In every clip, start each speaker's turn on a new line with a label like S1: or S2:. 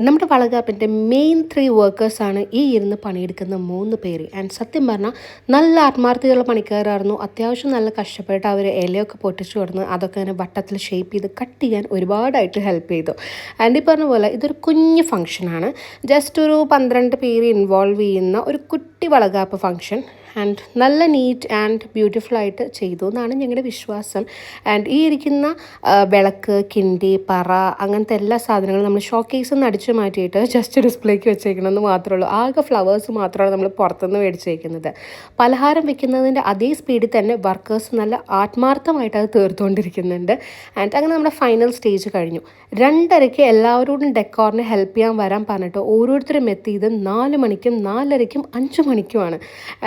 S1: നമ്മുടെ വളകാപ്പിൻ്റെ മെയിൻ 3 വർക്കേഴ്സാണ് ഈ ഇരുന്ന് പണിയെടുക്കുന്ന 3 പേര്. ആൻഡ് സത്യം പറഞ്ഞാൽ നല്ല ആത്മാർത്ഥതയുള്ള പണിക്കാരായിരുന്നു. അത്യാവശ്യം നല്ല കഷ്ടപ്പെട്ട് അവർ ഇലയൊക്കെ പൊട്ടിച്ചു കൊടുന്ന് അതൊക്കെ അങ്ങനെ വട്ടത്തിൽ ഷേപ്പ് ചെയ്ത് കട്ട് ചെയ്യാൻ ഒരുപാടായിട്ട് ഹെൽപ്പ് ചെയ്തു. ആൻഡ് ഈ പറഞ്ഞ പോലെ ഇതൊരു കുഞ്ഞ് ഫംഗ്ഷനാണ്. ജസ്റ്റ് ഒരു 12 പേര് ഇൻവോൾവ് ചെയ്യുന്ന ഒരു കുട്ടി വളകാപ്പ് ഫംഗ്ഷൻ. ആൻഡ് നല്ല നീറ്റ് ആൻഡ് ബ്യൂട്ടിഫുൾ ആയിട്ട് ചെയ്തു എന്നാണ് ഞങ്ങളുടെ വിശ്വാസം. ആൻഡ് ഈ ഇരിക്കുന്ന വിളക്ക്, കിണ്ടി, പറ അങ്ങനത്തെ എല്ലാ സാധനങ്ങളും നമ്മൾ ഷോക്കേസിൽ നിന്ന് അടിച്ചു മാറ്റിയിട്ട് ജസ്റ്റ് ഡിസ്പ്ലേക്ക് വെച്ചേക്കണമെന്ന് മാത്രമേ ഉള്ളൂ. ആകെ ഫ്ലവേഴ്സ് മാത്രമാണ് നമ്മൾ പുറത്തുനിന്ന് മേടിച്ചേക്കുന്നത്. പലഹാരം വെക്കുന്നതിൻ്റെ അതേ സ്പീഡിൽ തന്നെ വർക്കേഴ്സ് നല്ല ആത്മാർത്ഥമായിട്ട് അത് തീർത്തുകൊണ്ടിരിക്കുന്നുണ്ട്. ആൻഡ് അങ്ങനെ നമ്മുടെ ഫൈനൽ സ്റ്റേജ് കഴിഞ്ഞു. 2:30 എല്ലാവരോടും ഡെക്കോറിന് ഹെൽപ്പ് ചെയ്യാൻ വരാൻ പറഞ്ഞിട്ട് ഓരോരുത്തരും എത്തിയത് 4 മണിക്കും 4:30ക്കും 5 മണിക്കുമാണ്.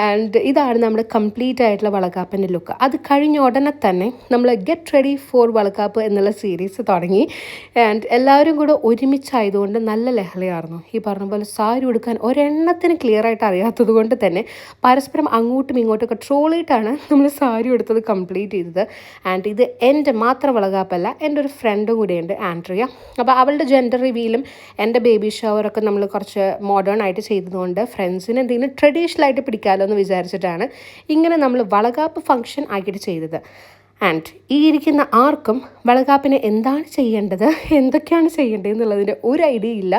S1: ആൻഡ് ഇതാണ് നമ്മുടെ കംപ്ലീറ്റ് ആയിട്ടുള്ള വളകാപ്പിൻ്റെ ലുക്ക്. അത് കഴിഞ്ഞ ഉടനെ തന്നെ നമ്മൾ ഗെറ്റ് റെഡി ഫോർ വളകാപ്പ് എന്നുള്ള സീരീസ് തുടങ്ങി. ആൻഡ് എല്ലാവരും കൂടെ ഒരുമിച്ചായതുകൊണ്ട് നല്ല ലഹളയായിരുന്നു. ഈ പറഞ്ഞ പോലെ സാരി ഉടുക്കാൻ ഒരെണ്ണത്തിന് ക്ലിയർ ആയിട്ട് അറിയാത്തത് കൊണ്ട് തന്നെ പരസ്പരം അങ്ങോട്ടും ഇങ്ങോട്ടൊക്കെ ട്രോൾ ചെയ്തിട്ടാണ് നമ്മൾ സാരി ഉടുത്തത് കംപ്ലീറ്റ് ചെയ്തത്. ആൻഡ് ഇത് എൻ്റെ മാത്രം വളകാപ്പല്ല, എൻ്റെ ഒരു ഫ്രണ്ടും കൂടെയുണ്ട്, ആൻഡ്രിയ. അപ്പോൾ അവളുടെ ജെൻഡർ റിവീലും എൻ്റെ ബേബി ഷവറൊക്കെ നമ്മൾ കുറച്ച് മോഡേൺ ആയിട്ട് ചെയ്തതുകൊണ്ട് ഫ്രണ്ട്സിന് എന്തെങ്കിലും ട്രഡീഷണൽ ആയിട്ട് പിടിക്കാമല്ലോ എന്ന് വിചാരിച്ചിട്ടാണ് ഇങ്ങനെ നമ്മൾ വളകാപ്പ് ഫംഗ്ഷൻ ആക്കിയിട്ട് ചെയ്തത്. ആൻഡ് ഈ ഇരിക്കുന്ന ആർക്കും വളകാപ്പിന് എന്താണ് ചെയ്യേണ്ടത്, എന്തൊക്കെയാണ് ചെയ്യേണ്ടത് എന്നുള്ളതിൻ്റെ ഒരു ഐഡിയ ഇല്ല.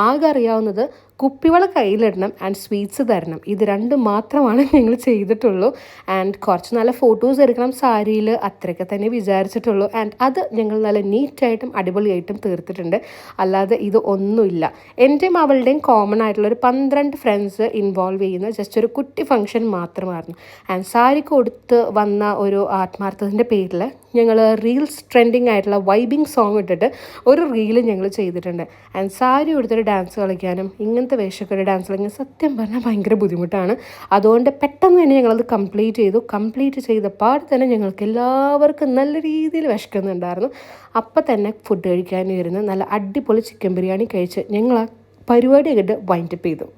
S1: ആകെ അറിയാവുന്നത് കുപ്പിവള കയ്യിലിടണം ആൻഡ് സ്വീറ്റ്സ് തരണം. ഇത് രണ്ടും മാത്രമാണ് ഞങ്ങൾ ചെയ്തിട്ടുള്ളൂ. ആൻഡ് കുറച്ച് നല്ല ഫോട്ടോസ് എടുക്കണം സാരിയിൽ, അത്രയൊക്കെ തന്നെ വിചാരിച്ചിട്ടുള്ളൂ. ആൻഡ് അത് ഞങ്ങൾ നല്ല നീറ്റായിട്ടും അടിപൊളിയായിട്ടും തീർത്തിട്ടുണ്ട്. അല്ലാതെ ഇത് ഒന്നുമില്ല. എൻ്റെയും അവളുടെയും കോമൺ ആയിട്ടുള്ള ഒരു 12 ഫ്രണ്ട്സ് ഇൻവോൾവ് ചെയ്യുന്ന ജസ്റ്റ് ഒരു കുട്ടി ഫംഗ്ഷൻ മാത്രമായിരുന്നു. ആൻഡ് സാരി കൊടുത്ത് വന്ന ഒരു ആത്മാർത്ഥത്തിൻ്റെ പേരിൽ ഞങ്ങൾ റീൽസ് ട്രെൻഡിങ് ആയിട്ടുള്ള വൈബിങ് സോങ് ഇട്ടിട്ട് ഒരു റീല് ഞങ്ങൾ ചെയ്തിട്ടുണ്ട്. ആൻഡ് സാരി കൊടുത്തൊരു ഡാൻസ് കളിക്കാനും ഇങ്ങനത്തെ വേഷമൊക്കെ ഡാൻസ് കളിക്കാൻ സത്യം പറഞ്ഞാൽ ഭയങ്കര ബുദ്ധിമുട്ടാണ്. അതുകൊണ്ട് പെട്ടെന്ന് തന്നെ ഞങ്ങളത് കംപ്ലീറ്റ് ചെയ്ത പാട് തന്നെ ഞങ്ങൾക്ക് എല്ലാവർക്കും നല്ല രീതിയിൽ വിശക്കുന്നുണ്ടായിരുന്നു. അപ്പം തന്നെ ഫുഡ് കഴിക്കാനും ഇരുന്ന് നല്ല അടിപൊളി ചിക്കൻ ബിരിയാണി കഴിച്ച് ഞങ്ങൾ ആ പരിപാടി അങ്ങോട്ട് വൈൻഡപ്പ് ചെയ്തു.